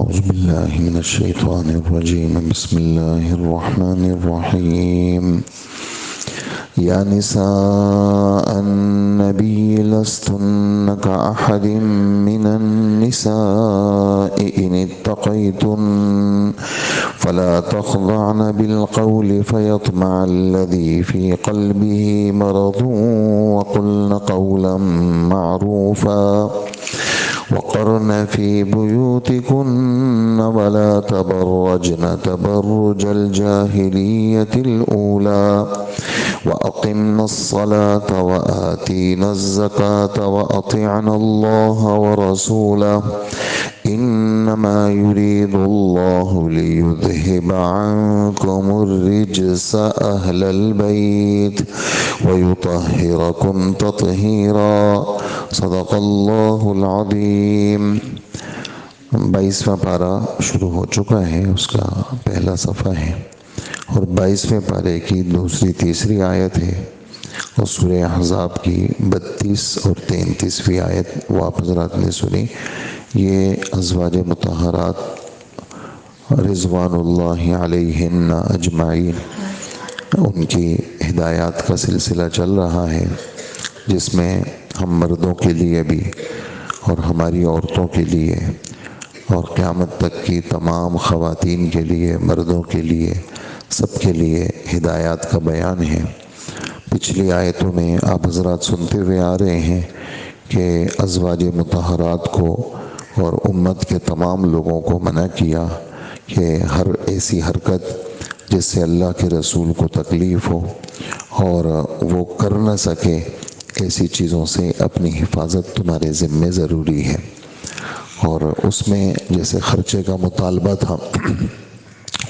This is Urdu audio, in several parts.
أعوذ بالله من الشيطان الرجيم بسم الله الرحمن الرحيم يا نساء النبي لستن كأحد من النساء إن اتقيتن فلا تخضعن بالقول فيطمع الذي في قلبه مرض وقلن قولا معروفا وقرن في بيوتكن ولا تبرجن تبرج الجاهلية الأولى وأقمنا الصلاة وآتينا الزكاة وأطعنا الله ورسوله إنما يريد الله ليذهب عنكم الرجس أهل البيت ويطهركم تطهيرا صدق اللہ العظیم۔ 22واں پارہ شروع ہو چکا ہے، اس کا پہلا صفحہ ہے اور 22ویں پارے کی دوسری تیسری آیت ہے اور سورہ احزاب کی 32 اور 33ویں آیت وہ آپ حضرات نے سنی۔ یہ ازواج مطہرات رضوان اللہ علیہن اجمعین ان کی ہدایات کا سلسلہ چل رہا ہے، جس میں ہم مردوں کے لیے بھی اور ہماری عورتوں کے لیے اور قیامت تک کی تمام خواتین کے لیے، مردوں کے لیے، سب کے لیے ہدایات کا بیان ہے۔ پچھلی آیتوں میں آپ حضرات سنتے ہوئے آ رہے ہیں کہ ازواج مطہرات کو اور امت کے تمام لوگوں کو منع کیا کہ ہر ایسی حرکت جس سے اللہ کے رسول کو تکلیف ہو اور وہ کر نہ سکے، ایسی چیزوں سے اپنی حفاظت تمہارے ذمے ضروری ہے۔ اور اس میں جیسے خرچے کا مطالبہ تھا،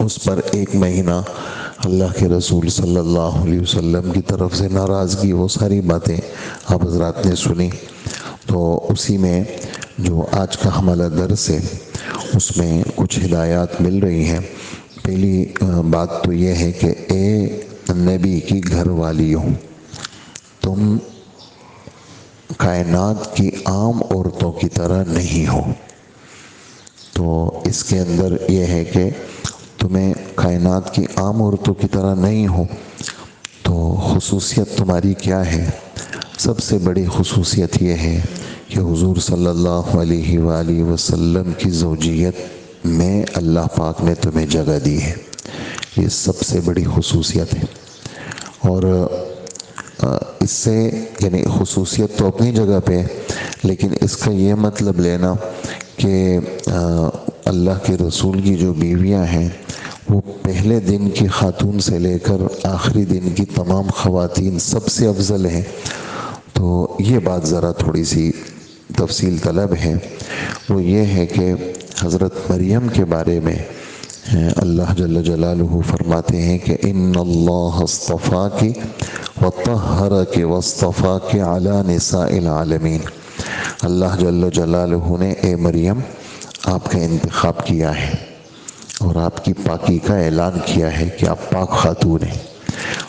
اس پر 1 مہینہ اللہ کے رسول صلی اللہ علیہ وسلم کی طرف سے ناراضگی، وہ ساری باتیں آپ حضرات نے سنی۔ تو اسی میں جو آج کا ہمارا درس ہے اس میں کچھ ہدایات مل رہی ہیں۔ پہلی بات تو یہ ہے کہ اے نبی کی گھر والیوں، تم کائنات کی عام عورتوں کی طرح نہیں ہو۔ تو اس کے اندر یہ ہے کہ تمہیں کائنات کی عام عورتوں کی طرح نہیں ہو، تو خصوصیت تمہاری کیا ہے؟ سب سے بڑی خصوصیت یہ ہے کہ حضور صلی اللہ علیہ وآلہ وسلم کی زوجیت میں اللہ پاک نے تمہیں جگہ دی ہے۔ یہ سب سے بڑی خصوصیت ہے۔ اور اس سے یعنی خصوصیت تو اپنی جگہ پہ ہے، لیکن اس کا یہ مطلب لینا کہ اللہ کے رسول کی جو بیویاں ہیں وہ پہلے دن کی خاتون سے لے کر آخری دن کی تمام خواتین سب سے افضل ہیں، تو یہ بات ذرا تھوڑی سی تفصیل طلب ہے۔ وہ یہ ہے کہ حضرت مریم کے بارے میں اللہ جل جلالہ فرماتے ہیں کہ ان اللہ اصطفاکی وطہرک واصطفاک علی نساء العالمین۔ اللہ جل جلالہ نے اے مریم آپ کا انتخاب کیا ہے اور آپ کی پاکی کا اعلان کیا ہے کہ آپ پاک خاتون ہیں،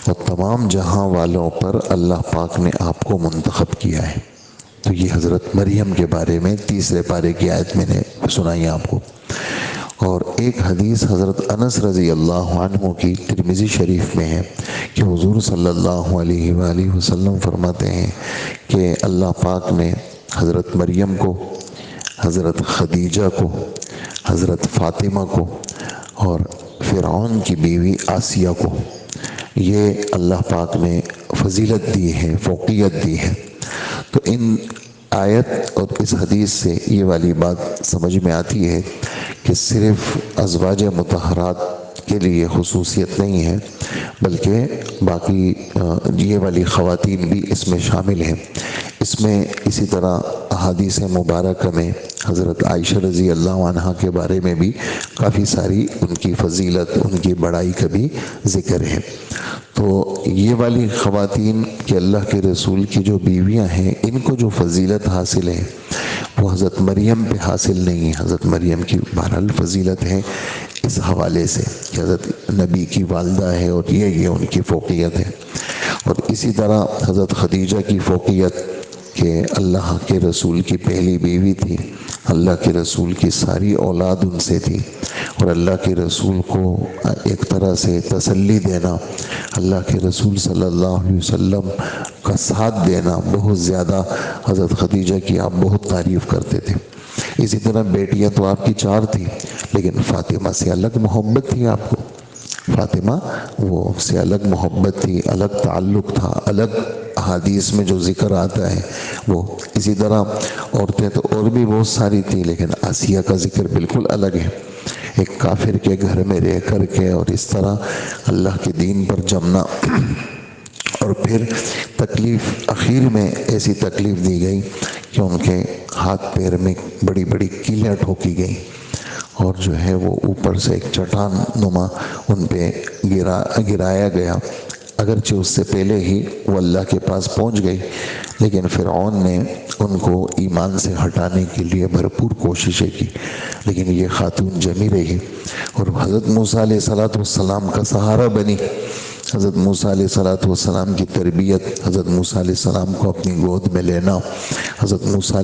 اور تمام جہاں والوں پر اللہ پاک نے آپ کو منتخب کیا ہے۔ تو یہ حضرت مریم کے بارے میں تیسرے پارے کی آیت میں نے سنائی آپ کو۔ اور ایک حدیث حضرت انس رضی اللہ عنہ کی ترمذی شریف میں ہے کہ حضور صلی اللہ علیہ وآلہ وسلم فرماتے ہیں کہ اللہ پاک نے حضرت مریم کو، حضرت خدیجہ کو، حضرت فاطمہ کو اور فرعون کی بیوی آسیہ کو یہ اللہ پاک نے فضیلت دی ہے، فوقیت دی ہے۔ تو ان آیت اور اس حدیث سے یہ والی بات سمجھ میں آتی ہے کہ صرف ازواج مطہرات کے لیے خصوصیت نہیں ہے، بلکہ باقی یہ والی خواتین بھی اس میں شامل ہیں۔ اس میں اسی طرح احادیث مبارکہ میں حضرت عائشہ رضی اللہ عنہا کے بارے میں بھی کافی ساری ان کی فضیلت، ان کی بڑائی کا بھی ذکر ہے۔ تو یہ والی خواتین کہ اللہ کے رسول کی جو بیویاں ہیں، ان کو جو فضیلت حاصل ہے وہ حضرت مریم پہ حاصل نہیں ہے۔ حضرت مریم کی بہرحال فضیلت ہے اس حوالے سے کہ حضرت نبی کی والدہ ہے اور یہ ان کی فوقیت ہے۔ اور اسی طرح حضرت خدیجہ کی فوقیت کہ اللہ کے رسول کی پہلی بیوی تھی، اللہ کے رسول کی ساری اولاد ان سے تھی، اور اللہ کے رسول کو ایک طرح سے تسلی دینا، اللہ کے رسول صلی اللہ علیہ وسلم کا ساتھ دینا بہت زیادہ حضرت خدیجہ کی آپ بہت تعریف کرتے تھے۔ اسی طرح بیٹیاں تو آپ کی 4 تھیں، لیکن فاطمہ سے الگ محبت تھی آپ کو، فاطمہ وہ سے الگ محبت تھی، الگ تعلق تھا، الگ حدیث میں جو ذکر آتا ہے وہ۔ اسی طرح عورتیں تو اور بھی بہت ساری تھیں، لیکن آسیہ کا ذکر بالکل الگ ہے، ایک کافر کے گھر میں رہ کر کے اور اس طرح اللہ کے دین پر جمنا، اور پھر تکلیف اخیر میں ایسی تکلیف دی گئی کہ ان کے ہاتھ پیر میں بڑی بڑی کیلیاں ٹھوکی گئیں، اور جو ہے وہ اوپر سے ایک چٹان نما ان پہ گرایا گیا، اگرچہ اس سے پہلے ہی وہ اللہ کے پاس پہنچ گئی، لیکن فرعون نے ان کو ایمان سے ہٹانے کے لیے بھرپور کوششیں کی، لیکن یہ خاتون جمی رہی اور حضرت موسیٰ علیہ السلام کا سہارا بنی۔ حضرت موسیٰ علیہ السلام کی تربیت، حضرت موسیٰ علیہ السلام کو اپنی گود میں لینا، حضرت موسیٰ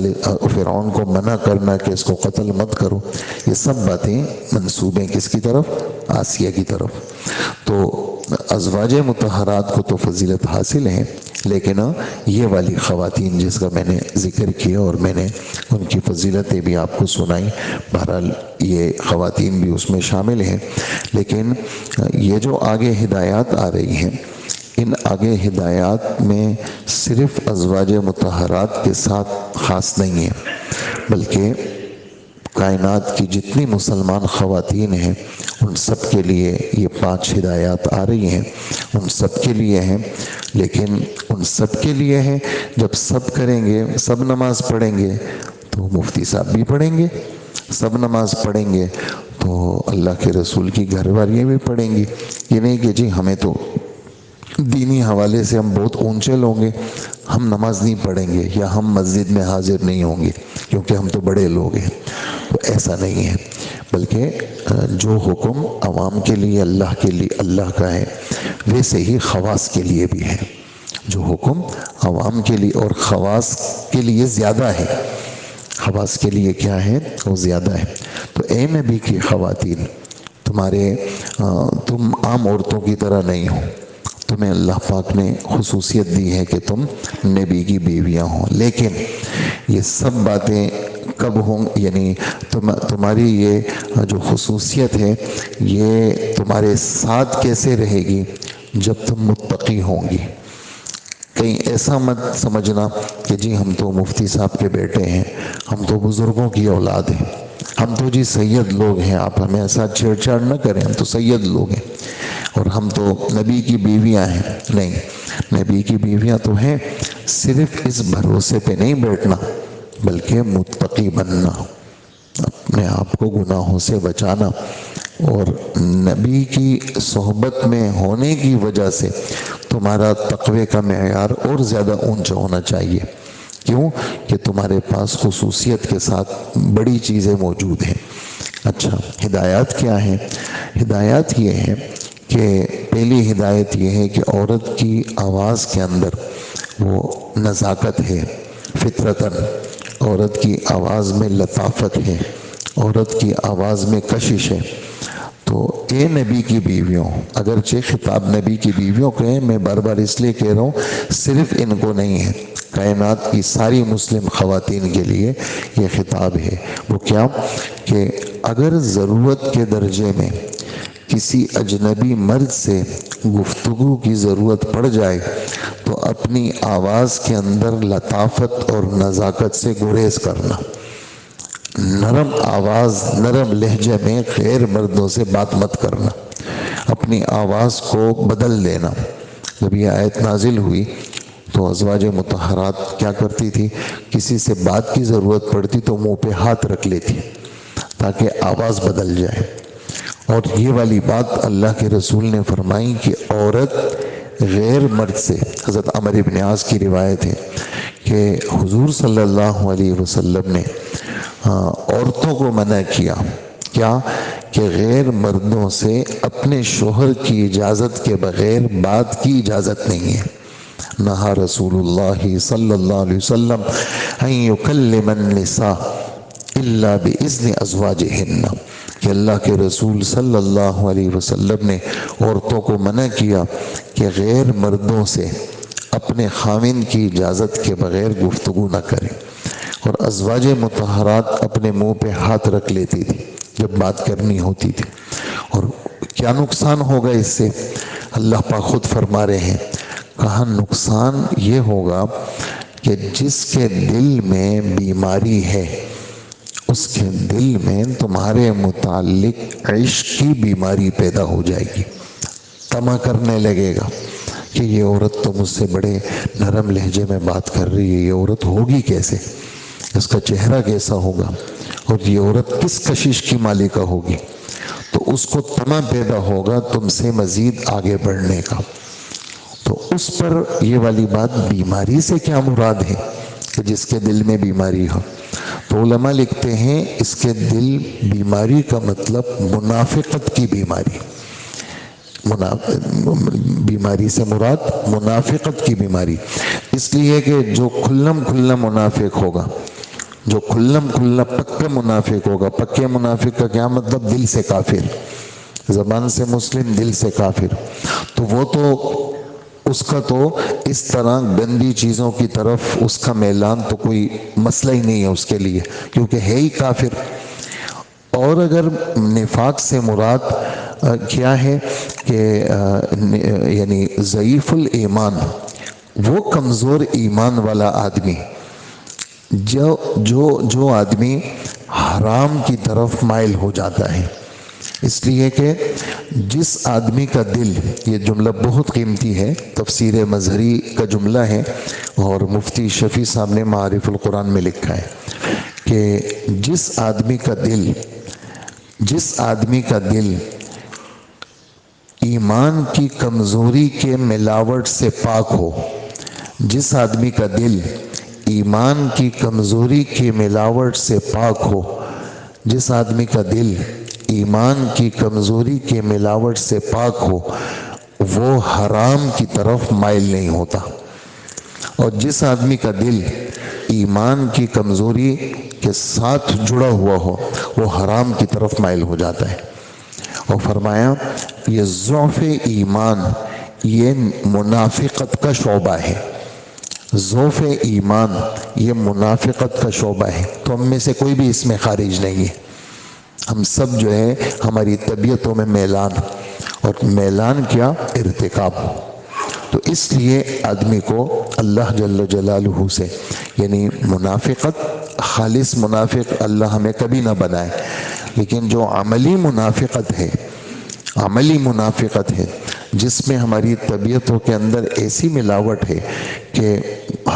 فرعون کو منع کرنا کہ اس کو قتل مت کرو، یہ سب باتیں منسوبیں کس کی طرف؟ آسیہ کی طرف۔ تو ازواج مطہرات کو تو فضیلت حاصل ہے، لیکن یہ والی خواتین جس کا میں نے ذکر کیا اور میں نے ان کی فضیلتیں بھی آپ کو سنائی، بہرحال یہ خواتین بھی اس میں شامل ہیں، لیکن یہ جو آگے ہدایات آ رہی ہیں، ان آگے ہدایات میں صرف ازواج مطہرات کے ساتھ خاص نہیں ہے، بلکہ کائنات کی جتنی مسلمان خواتین ہیں ان سب کے لیے یہ 5 ہدایات آ رہی ہیں، ان سب کے لیے ہیں، لیکن ان سب کے لیے ہیں جب سب کریں گے، سب نماز پڑھیں گے تو مفتی صاحب بھی پڑھیں گے، سب نماز پڑھیں گے تو اللہ کے رسول کی گھر والیاں بھی پڑھیں گی، یہ نہیں کہ جی ہمیں تو دینی حوالے سے ہم بہت اونچے لوگ ہیں، ہم نماز نہیں پڑھیں گے یا ہم مسجد میں حاضر نہیں ہوں گے کیونکہ ہم تو بڑے لوگ ہیں، تو ایسا نہیں ہے، بلکہ جو حکم عوام کے لیے اللہ کا ہے ویسے ہی خواص کے لیے بھی ہے، جو حکم عوام کے لیے اور خواص کے لیے زیادہ ہے، خواص کے لیے کیا ہے؟ وہ زیادہ ہے۔ تو اے نبی کی خواتین، تم عام عورتوں کی طرح نہیں ہو، تمہیں اللہ پاک نے خصوصیت دی ہے کہ تم نبی کی بیویاں ہوں، لیکن یہ سب باتیں کب ہوں، یعنی تمہاری یہ جو خصوصیت ہے یہ تمہارے ساتھ کیسے رہے گی؟ جب تم متقی ہوں گی۔ کہیں ایسا مت سمجھنا کہ جی ہم تو مفتی صاحب کے بیٹے ہیں، ہم تو بزرگوں کی اولاد ہیں، ہم تو جی سید لوگ ہیں، آپ ہمیں ایسا چھیڑ چھاڑ نہ کریں، ہم تو سید لوگ ہیں اور ہم تو نبی کی بیویاں ہیں۔ نہیں، نبی کی بیویاں تو ہیں، صرف اس بھروسے پہ نہیں بیٹھنا بلکہ متقی بننا، اپنے آپ کو گناہوں سے بچانا، اور نبی کی صحبت میں ہونے کی وجہ سے تمہارا تقوی کا معیار اور زیادہ اونچا ہونا چاہیے۔ کیوں؟ کہ تمہارے پاس خصوصیت کے ساتھ بڑی چیزیں موجود ہیں۔ اچھا، ہدایات کیا ہیں؟ ہدایات یہ ہے کہ پہلی ہدایت یہ ہے کہ عورت کی آواز کے اندر وہ نزاکت ہے، فطرتاً عورت کی آواز میں لطافت ہے، عورت کی آواز میں کشش ہے۔ تو اے نبی کی بیویوں، اگرچہ خطاب نبی کی بیویوں کو ہے، میں بار بار اس لیے کہہ رہا ہوں صرف ان کو نہیں ہے، کائنات کی ساری مسلم خواتین کے لیے یہ خطاب ہے۔ وہ کیا؟ کہ اگر ضرورت کے درجے میں کسی اجنبی مرد سے گفتگو کی ضرورت پڑ جائے تو اپنی آواز کے اندر لطافت اور نزاکت سے گریز کرنا، نرم آواز، نرم لہجے میں غیر مردوں سے بات مت کرنا، اپنی آواز کو بدل دینا۔ جب یہ آیت نازل ہوئی تو ازواج مطہرات کیا کرتی تھی؟ کسی سے بات کی ضرورت پڑتی تو منہ پہ ہاتھ رکھ لیتی تاکہ آواز بدل جائے، اور یہ والی بات اللہ کے رسول نے فرمائی کہ عورت غیر مرد سے، حضرت عمر بن عاص کی روایت ہے کہ حضور صلی اللہ علیہ وسلم نے عورتوں کو منع کیا، کیا؟ کہ غیر مردوں سے اپنے شوہر کی اجازت کے بغیر بات کی اجازت نہیں ہے۔ نہا رسول اللہ صلی اللہ علیہ وسلم ان یکلم النساء الا باذن ازواجہن، کہ اللہ کے رسول صلی اللہ علیہ وسلم نے عورتوں کو منع کیا کہ غیر مردوں سے اپنے خاوند کی اجازت کے بغیر گفتگو نہ کریں، اور ازواج مطہرات اپنے منہ پہ ہاتھ رکھ لیتی تھی جب بات کرنی ہوتی تھی۔ اور کیا نقصان ہوگا اس سے؟ اللہ پاک خود فرما رہے ہیں، کہا نقصان یہ ہوگا کہ جس کے دل میں بیماری ہے اس کے دل میں تمہارے متعلق عشق کی بیماری پیدا ہو جائے گی، طمع کرنے لگے گا کہ یہ عورت تو مجھ سے بڑے نرم لہجے میں بات کر رہی ہے، یہ عورت ہوگی کیسے، اس کا چہرہ کیسا ہوگا، اور یہ عورت کس کشش کی مالکہ ہوگی، تو اس کو طمع پیدا ہوگا تم سے مزید آگے بڑھنے کا۔ تو اس پر یہ والی بات بیماری سے کیا مراد ہے کہ جس کے دل میں بیماری ہو؟ تو علماء لکھتے ہیں اس کے دل بیماری کا مطلب منافقت کی بیماری، بیماری سے مراد منافقت کی بیماری، اس لیے کہ جو کھلم کھلا منافق ہوگا، جو کھلم کھلا پکا منافق ہوگا، پکے منافق کا کیا مطلب؟ دل سے کافر، زبان سے مسلم دل سے کافر، تو وہ تو اس کا تو اس طرح گندی چیزوں کی طرف اس کا میلان تو کوئی مسئلہ ہی نہیں ہے اس کے لیے، کیونکہ ہے ہی کافر۔ اور اگر نفاق سے مراد کیا ہے کہ یعنی ضعیف الایمان، وہ کمزور ایمان والا آدمی، جو آدمی حرام کی طرف مائل ہو جاتا ہے، اس لیے کہ جس آدمی کا دل، یہ جملہ بہت قیمتی ہے، تفسیر مظہری کا جملہ ہے اور مفتی شفیع صاحب نے معارف القرآن میں لکھا ہے کہ جس آدمی کا دل ایمان کی کمزوری کے ملاوٹ سے پاک ہو، جس آدمی کا دل ایمان کی کمزوری کی ملاوٹ سے پاک ہو، جس آدمی کا دل ایمان کی کمزوری کے ملاوٹ سے پاک ہو، وہ حرام کی طرف مائل نہیں ہوتا، اور جس آدمی کا دل ایمان کی کمزوری کے ساتھ جڑا ہوا ہو وہ حرام کی طرف مائل ہو جاتا ہے۔ اور فرمایا یہ ضعف ایمان یہ منافقت کا شعبہ ہے، ضعف ایمان یہ منافقت کا شعبہ ہے، تو ہم میں سے کوئی بھی اس میں خارج نہیں ہے، ہم سب جو ہے ہماری طبیعتوں میں میلان، اور میلان کیا؟ ارتکاب۔ تو اس لیے آدمی کو اللہ جل جلالہ سے، یعنی منافقت، خالص منافق اللہ ہمیں کبھی نہ بنائے، لیکن جو عملی منافقت ہے، عملی منافقت ہے جس میں ہماری طبیعتوں کے اندر ایسی ملاوٹ ہے کہ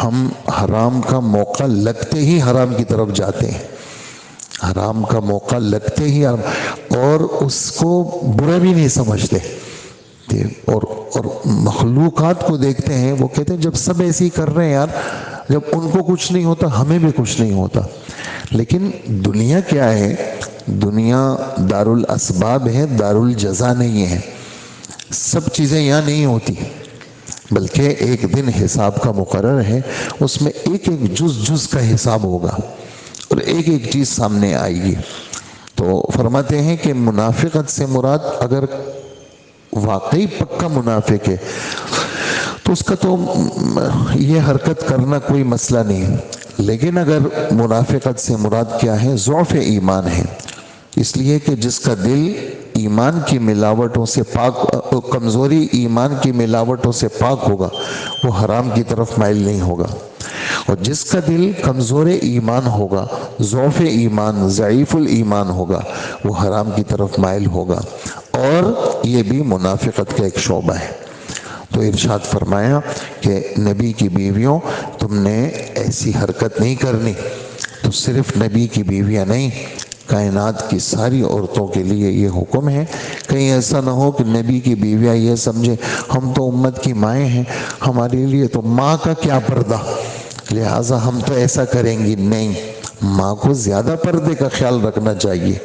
ہم حرام کا موقع لگتے ہی حرام کی طرف جاتے ہیں، حرام کا موقع لگتے ہی اور اس کو برا بھی نہیں سمجھتے، اور مخلوقات کو دیکھتے ہیں، وہ کہتے ہیں جب سب ایسے ہی کر رہے ہیں یار، جب ان کو کچھ نہیں ہوتا ہمیں بھی کچھ نہیں ہوتا۔ لیکن دنیا کیا ہے؟ دنیا دارالاسباب ہے، دارالجزا نہیں ہے، سب چیزیں یہاں نہیں ہوتی، بلکہ ایک دن حساب کا مقرر ہے، اس میں ایک ایک جز کا حساب ہوگا اور ایک ایک چیز سامنے آئے گی۔ تو فرماتے ہیں کہ منافقت سے مراد اگر واقعی پکا منافق ہے تو اس کا تو یہ حرکت کرنا کوئی مسئلہ نہیں، لیکن اگر منافقت سے مراد کیا ہے؟ ضعف ایمان ہے، اس لیے کہ جس کا دل ایمان کی ملاوٹوں سے پاک، کمزوری ایمان کی ملاوٹوں سے پاک ہوگا وہ حرام کی طرف مائل نہیں ہوگا، اور جس کا دل کمزور ایمان ہوگا، ضعف ایمان، ضعیف الایمان ہوگا، وہ حرام کی طرف مائل ہوگا، اور یہ بھی منافقت کا ایک شعبہ ہے۔ تو ارشاد فرمایا کہ نبی کی بیویوں تم نے ایسی حرکت نہیں کرنی، تو صرف نبی کی بیویاں نہیں، کائنات کی ساری عورتوں کے لیے یہ حکم ہے۔ کہیں ایسا نہ ہو کہ نبی کی بیویاں یہ سمجھے ہم تو امت کی مائیں ہیں، ہمارے لیے تو ماں کا کیا پردہ، لہٰذا ہم تو ایسا کریں گی، نہیں، ماں کو زیادہ پردے کا خیال رکھنا چاہیے۔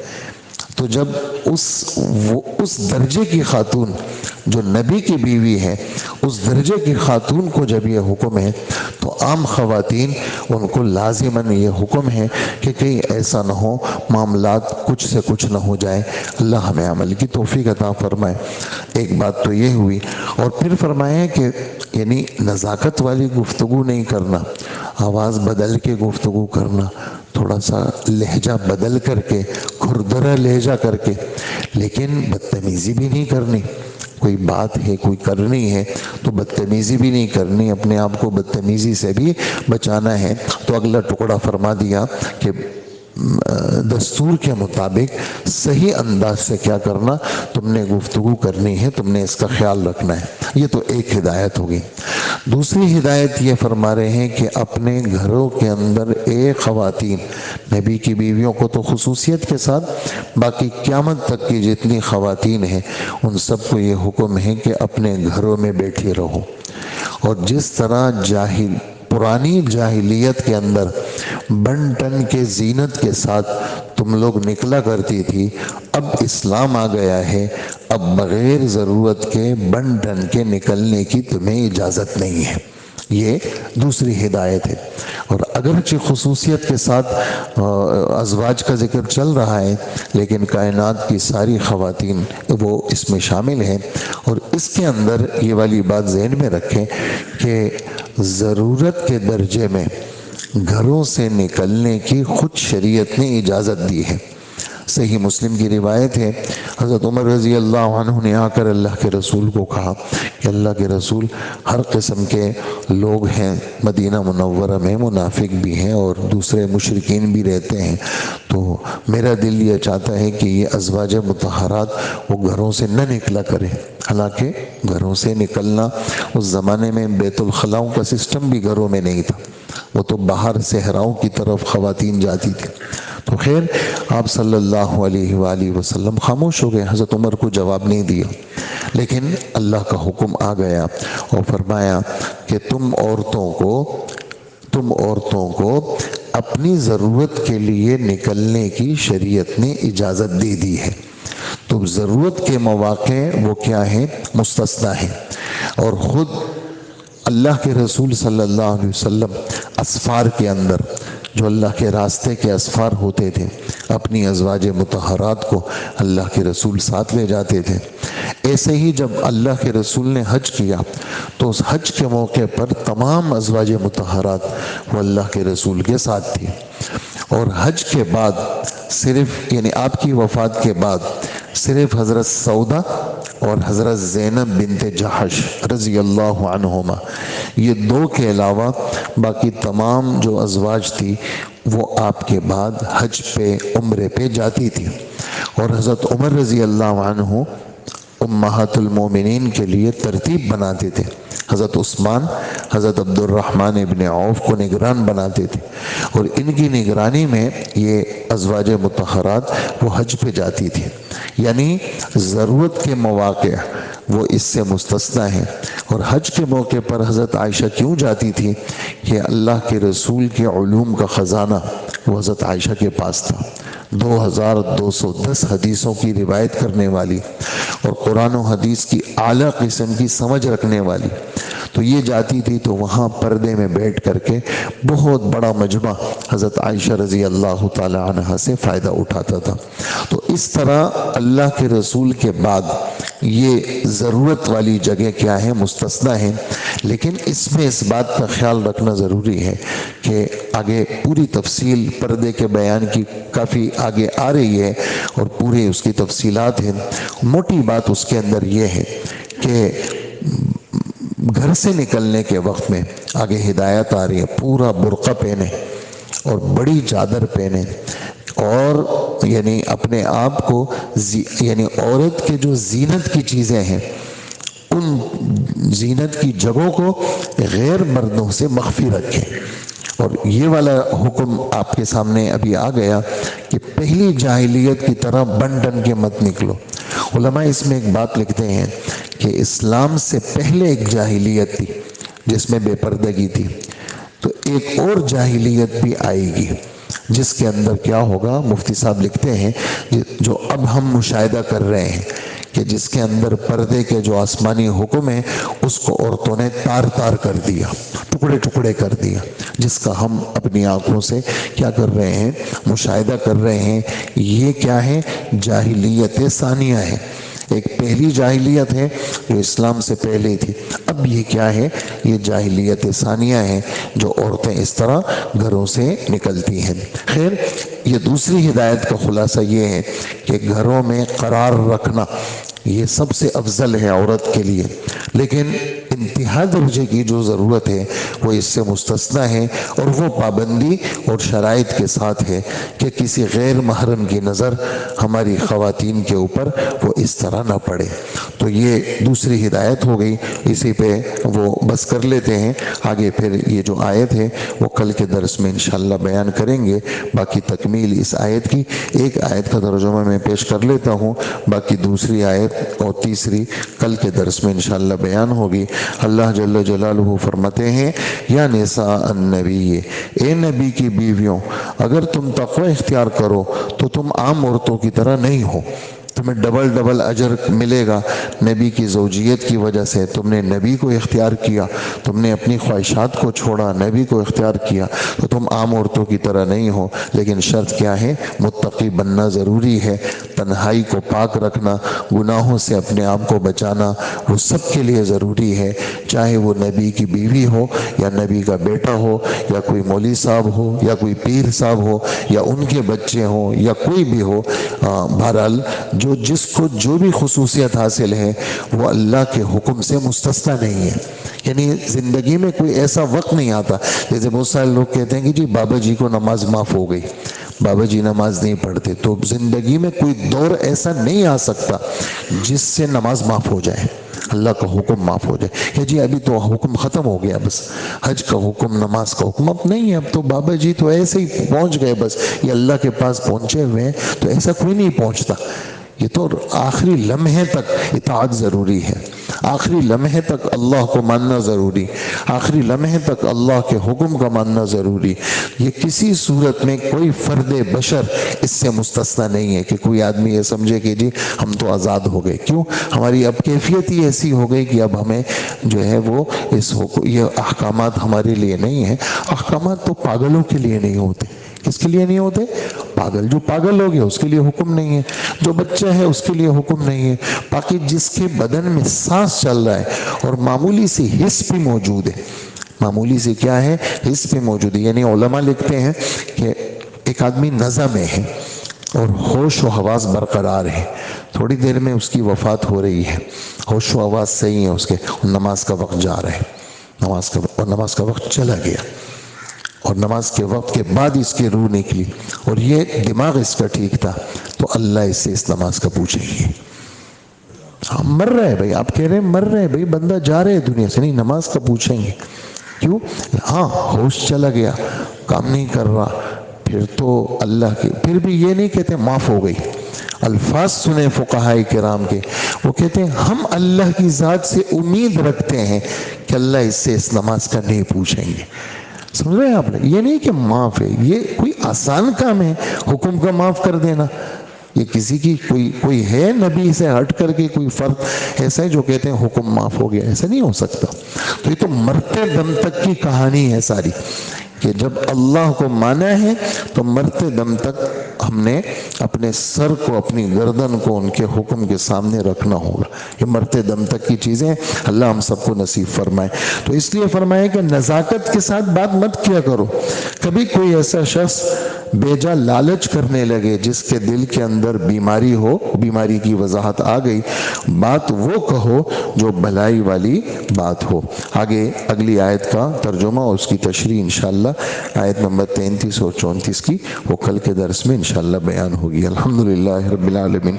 تو تو جب اس درجے کی خاتون جو نبی کی بیوی ہے، اس درجے کی خاتون کو جب یہ حکم ہے تو عام خواتین ان کو لازماً یہ حکم ہے کہ کہیں ایسا نہ ہو معاملات کچھ سے کچھ نہ ہو جائے۔ اللہ ہمیں عمل کی توفیق عطا فرمائے۔ ایک بات تو یہ ہوئی، اور پھر فرمایا کہ یعنی نزاکت والی گفتگو نہیں کرنا، آواز بدل کے گفتگو کرنا، تھوڑا سا لہجہ بدل کر کے، کھردرا لہجہ کر کے، لیکن بدتمیزی بھی نہیں کرنی۔ کوئی بات ہے، کوئی کرنی ہے تو بدتمیزی بھی نہیں کرنی، اپنے آپ کو بدتمیزی سے بھی بچانا ہے۔ تو اگلا ٹکڑا فرما دیا کہ دستور کے مطابق صحیح انداز سے کیا کرنا، تم نے گفتگو کرنی ہے، تم نے اس کا خیال رکھنا ہے۔ یہ تو ایک ہدایت ہوگی۔ دوسری ہدایت یہ فرما رہے ہیں کہ اپنے گھروں کے اندر ایک خواتین، نبی کی بیویوں کو تو خصوصیت کے ساتھ، باقی قیامت تک کی جتنی خواتین ہیں ان سب کو یہ حکم ہے کہ اپنے گھروں میں بیٹھی رہو۔ اور جس طرح پرانی جاہلیت کے اندر بن ٹن کے زینت کے ساتھ تم لوگ نکلا کرتی تھی، اب اسلام آ گیا ہے، اب بغیر ضرورت کے بن ٹن کے نکلنے کی تمہیں اجازت نہیں ہے۔ یہ دوسری ہدایت ہے۔ اور اگرچہ خصوصیت کے ساتھ ازواج کا ذکر چل رہا ہے، لیکن کائنات کی ساری خواتین وہ اس میں شامل ہیں۔ اور اس کے اندر یہ والی بات ذہن میں رکھیں کہ ضرورت کے درجے میں گھروں سے نکلنے کی خود شریعت نے اجازت دی ہے۔ صحیح مسلم کی روایت ہے، حضرت عمر رضی اللہ عنہ نے آ کر اللہ کے رسول کو کہا کہ اللہ کے رسول، ہر قسم کے لوگ ہیں مدینہ منورہ میں، منافق بھی ہیں اور دوسرے مشرکین بھی رہتے ہیں، تو میرا دل یہ چاہتا ہے کہ یہ ازواج مطہرات وہ گھروں سے نہ نکلا کریں۔ حالانکہ گھروں سے نکلنا اس زمانے میں بیت الخلاؤں کا سسٹم بھی گھروں میں نہیں تھا، وہ تو باہر صحراؤں کی طرف خواتین جاتی تھی۔ تو خیر آپ صلی اللہ علیہ وآلہ وسلم خاموش ہو گئے، حضرت عمر کو جواب نہیں دیا، لیکن اللہ کا حکم آ گیا اور فرمایا کہ تم عورتوں کو اپنی ضرورت کے لیے نکلنے کی شریعت نے اجازت دے دی ہے۔ تو ضرورت کے مواقع وہ کیا ہیں؟ مستثنیٰ ہیں۔ اور خود اللہ کے رسول صلی اللہ علیہ وسلم اسفار کے اندر، جو اللہ کے راستے کے اسفار ہوتے تھے، اپنی ازواج مطہرات کو اللہ کے رسول ساتھ لے جاتے تھے۔ ایسے ہی جب اللہ کے رسول نے حج کیا تو اس حج کے موقع پر تمام ازواج مطہرات وہ اللہ کے رسول کے ساتھ تھی۔ اور حج کے بعد صرف یعنی آپ کی وفات کے بعد صرف حضرت سودا اور حضرت زینب بنت جحش رضی اللہ عنہما، یہ دو کے علاوہ باقی تمام جو ازواج تھی وہ آپ کے بعد حج پہ، عمرے پہ جاتی تھی۔ اور حضرت عمر رضی اللہ عنہ امہات المومنین کے لیے ترتیب بناتے تھے۔ حضرت عثمان حضرت عبد الرحمن ابن عوف کو نگران بناتے تھے، اور ان کی نگرانی میں یہ ازواج مطہرات وہ حج پہ جاتی تھی۔ یعنی ضرورت کے مواقع وہ اس سے مستثنیٰ ہیں۔ اور حج کے موقع پر حضرت عائشہ کیوں جاتی تھی کہ اللہ کے رسول کے علوم کا خزانہ وہ حضرت عائشہ کے پاس تھا، 2210 حدیثوں کی روایت کرنے والی اور قرآن و حدیث کی اعلیٰ قسم کی سمجھ رکھنے والی۔ تو یہ جاتی تھی تو وہاں پردے میں بیٹھ کر کے بہت بڑا مجمع حضرت عائشہ رضی اللہ تعالی عنہ سے فائدہ اٹھاتا تھا۔ تو اس طرح اللہ کے رسول کے بعد یہ ضرورت والی جگہ کیا ہے؟ مستثنیٰ ہیں۔ لیکن اس میں اس بات کا خیال رکھنا ضروری ہے کہ آگے پوری تفصیل پردے کے بیان کی کافی آگے آ رہی ہے اور پورے اس کی تفصیلات ہیں۔ موٹی بات اس کے اندر یہ ہے کہ گھر سے نکلنے کے وقت میں آگے ہدایت آ رہی ہے، پورا برقع پہنے اور بڑی چادر پہنے، اور یعنی اپنے آپ کو یعنی عورت کے جو زینت کی چیزیں ہیں ان زینت کی جگہوں کو غیر مردوں سے مخفی رکھیں۔ اور یہ والا حکم آپ کے سامنے ابھی آ گیا کہ پہلی جاہلیت کی طرح بن ٹن کے مت نکلو۔ علماء اس میں ایک بات لکھتے ہیں کہ اسلام سے پہلے ایک جاہلیت تھی جس میں بے پردگی تھی، تو ایک اور جاہلیت بھی آئے گی جس کے اندر کیا ہوگا، مفتی صاحب لکھتے ہیں جو اب ہم مشاہدہ کر رہے ہیں کہ جس کے اندر پردے کے جو آسمانی حکم ہے اس کو عورتوں نے تار تار کر دیا، ٹکڑے ٹکڑے کر دیا، جس کا ہم اپنی آنکھوں سے کیا کر رہے ہیں، مشاہدہ کر رہے ہیں۔ یہ کیا ہے، جاہلیت ثانیہ ہے۔ ایک پہلی جاہلیت ہے جو اسلام سے پہلے تھی، اب یہ کیا ہے، یہ جاہلیت ثانیہ ہے جو عورتیں اس طرح گھروں سے نکلتی ہیں۔ خیر، یہ دوسری ہدایت کا خلاصہ یہ ہے کہ گھروں میں قرار رکھنا یہ سب سے افضل ہے عورت کے لیے، لیکن انتہا درجے کی جو ضرورت ہے وہ اس سے مستثنیٰ ہے، اور وہ پابندی اور شرائط کے ساتھ ہے کہ کسی غیر محرم کی نظر ہماری خواتین کے اوپر وہ اس طرح نہ پڑے۔ تو یہ دوسری ہدایت ہو گئی، اسی پہ وہ بس کر لیتے ہیں، آگے پھر یہ جو آیت ہے وہ کل کے درس میں انشاءاللہ بیان کریں گے۔ باقی تکمیل اس آیت کی، ایک آیت کا ترجمہ میں پیش کر لیتا ہوں، باقی دوسری آیت اور تیسری کل کے درس میں انشاءاللہ بیان ہوگی۔ اللہ جل جلالہ فرماتے ہیں، یا نساء النبی، اے نبی کی بیویوں، اگر تم تقوی اختیار کرو تو تم عام عورتوں کی طرح نہیں ہو، تمہیں ڈبل اجر ملے گا نبی کی زوجیت کی وجہ سے۔ تم نے نبی کو اختیار کیا، تم نے اپنی خواہشات کو چھوڑا، نبی کو اختیار کیا، تو تم عام عورتوں کی طرح نہیں ہو، لیکن شرط کیا ہے، متقی بننا ضروری ہے، تنہائی کو پاک رکھنا، گناہوں سے اپنے آپ کو بچانا، وہ سب کے لیے ضروری ہے، چاہے وہ نبی کی بیوی ہو یا نبی کا بیٹا ہو یا کوئی مولوی صاحب ہو یا کوئی پیر صاحب ہو یا ان کے بچے ہوں یا کوئی بھی ہو۔ بہرحال جس کو جو بھی خصوصیت حاصل ہے وہ اللہ کے حکم سے مستثنیٰ نہیں ہے، یعنی زندگی میں کوئی ایسا وقت نہیں آتا، جیسے بہت سارے لوگ کہتے ہیں کہ جی بابا جی کو نماز معاف ہو گئی، بابا جی نماز نہیں پڑھتے، تو زندگی میں کوئی دور ایسا نہیں آ سکتا جس سے نماز معاف ہو جائے، اللہ کا حکم معاف ہو جائے کہ جی ابھی تو حکم ختم ہو گیا، بس حج کا حکم، نماز کا حکم اب نہیں ہے، اب تو بابا جی تو ایسے ہی پہنچ گئے، بس یہ اللہ کے پاس پہنچے ہوئے ہیں، تو ایسا کوئی نہیں پہنچتا۔ یہ تو آخری لمحے تک اطاعت ضروری ہے، آخری لمحے تک اللہ کو ماننا ضروری، آخری لمحے تک اللہ کے حکم کا ماننا ضروری۔ یہ کسی صورت میں کوئی فرد بشر اس سے مستثنیٰ نہیں ہے کہ کوئی آدمی یہ سمجھے کہ جی ہم تو آزاد ہو گئے۔ کیوں؟ ہماری اب کیفیت ہی ایسی ہو گئی کہ اب ہمیں جو ہے وہ یہ احکامات ہمارے لیے نہیں ہیں۔ احکامات تو پاگلوں کے لیے نہیں ہوتے۔ کس کے لیے نہیں ہوتے؟ پاگل، جو پاگل ہو گیا اس کے لیے حکم نہیں ہے، جو بچہ ہے اس کے لیے حکم نہیں ہے، باقی جس کے بدن میں سانس چل رہا ہے اور معمولی سی حس بھی موجود ہے، معمولی سی کیا ہے، حس بھی موجود ہے، یعنی علماء لکھتے ہیں کہ ایک آدمی نزع میں ہے اور ہوش و حواس برقرار ہے، تھوڑی دیر میں اس کی وفات ہو رہی ہے، ہوش و حواس صحیح ہے اس کے، نماز کا وقت جا رہا ہے، نماز کا وقت چلا گیا، اور نماز کے وقت کے بعد اس کی روح نکلی، اور یہ دماغ اس کا ٹھیک تھا، تو اللہ اس سے اس نماز کا پوچھیں گے۔ ہاں مر رہے ہیں بھائی، آپ کہہ رہے ہیں مر رہے ہیں بھائی، بندہ جا رہے دنیا سے، نہیں نماز کا پوچھیں گے۔ کیوں؟ ہاں ہوش چلا گیا، کام نہیں کر رہا، پھر تو اللہ کے، پھر بھی یہ نہیں کہتے معاف ہو گئی۔ الفاظ سنیں فقہاء کرام کے، وہ کہتے ہیں ہم اللہ کی ذات سے امید رکھتے ہیں کہ اللہ اس سے اس نماز کا نہیں پوچھیں گے۔ سمجھ رہے ہیں آپ نے؟ یہ نہیں کہ معاف ہے، یہ کوئی آسان کام ہے حکم کا معاف کر دینا۔ یہ کسی کی کوئی ہے نبی سے ہٹ کر کے کوئی فرق ایسا ہے جو کہتے ہیں حکم معاف ہو گیا؟ ایسا نہیں ہو سکتا۔ تو یہ تو مرتے دم تک کی کہانی ہے ساری، کہ جب اللہ کو مانا ہے تو مرتے دم تک ہم نے اپنے سر کو، اپنی گردن کو ان کے حکم کے سامنے رکھنا ہوگا۔ یہ مرتے دم تک کی چیزیں، اللہ ہم سب کو نصیب فرمائے۔ تو اس لیے فرمائے کہ نزاکت کے ساتھ بات مت کیا کرو۔ کبھی کوئی ایسا شخص بیجا لالچ کرنے لگے جس کے دل کے اندر بیماری ہو، بیماری کی وضاحت آ گئی، بات وہ کہو جو بھلائی والی بات ہو۔ آگے اگلی آیت کا ترجمہ اور اس کی تشریح انشاءاللہ آیت نمبر 33 اور 34 کی وہ کل کے درس میں انشاءاللہ بیان ہوگی۔ الحمدللہ رب العالمین،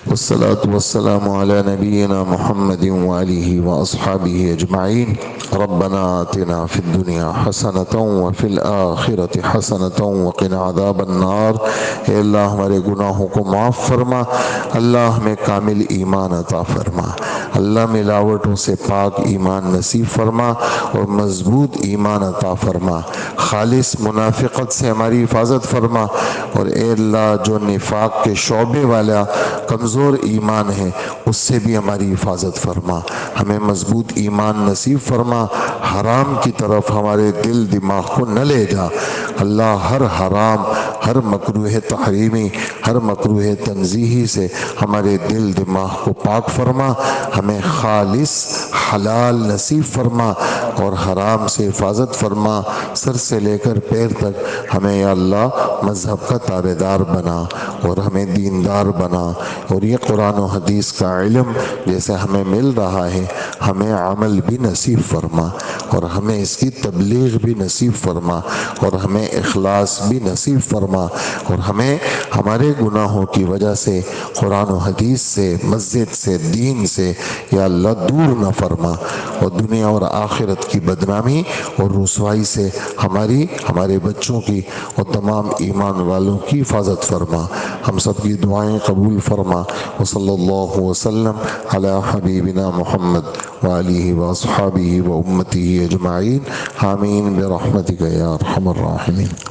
والصلاة والسلام علی نبینا محمد وآلہ واصحابہ اجمعین۔ ربنا آتنا فی الدنیا حسنۃ وفی الآخرۃ حسنۃ وقنا عذاب النار۔ اے اللہ ہمارے گناہوں کو معاف فرما، اللہ ہمیں کامل ایمان عطا فرما، اللہ ملاوٹوں سے پاک ایمان نصیب فرما اور مضبوط ایمان عطا فرما، خالص منافقت سے ہماری حفاظت فرما، اور اے اللہ جو نفاق کے شعبے والا کمزور ایمان ہے اس سے بھی ہماری حفاظت فرما، ہمیں مضبوط ایمان نصیب فرما، حرام کی طرف ہمارے دل دماغ کو نہ لے جا، اللہ ہر حرام، ہر مکروہ تحریمی، ہر مکروہ تنزیہی سے ہمارے دل دماغ کو پاک فرما، ہمیں خالص حلال نصیب فرما اور حرام سے حفاظت فرما، سر سے لے کر پیر تک ہمیں یا اللہ مذہب کا تابع دار بنا اور ہمیں دیندار بنا، اور یہ قرآن و حدیث کا علم جیسے ہمیں مل رہا ہے ہمیں عمل بھی نصیب فرما، اور ہمیں اس کی تبلیغ بھی نصیب فرما، اور ہمیں اخلاص بھی نصیب فرما، اور ہمیں ہمارے گناہوں کی وجہ سے قرآن و حدیث سے، مسجد سے، دین سے یا اللہ دور نہ فرما، اور دنیا اور آخرت کی بدنامی اور رسوائی سے ہماری، ہمارے بچوں کی اور تمام ایمان والوں کی حفاظت فرما، ہم سب کی دعائیں قبول فرما، وصلی اللہ وسلم علی حبیبنا محمد وآلہ واصحابہ وامتہ اجمعین، آمین برحمتک یا ارحم الراحمین۔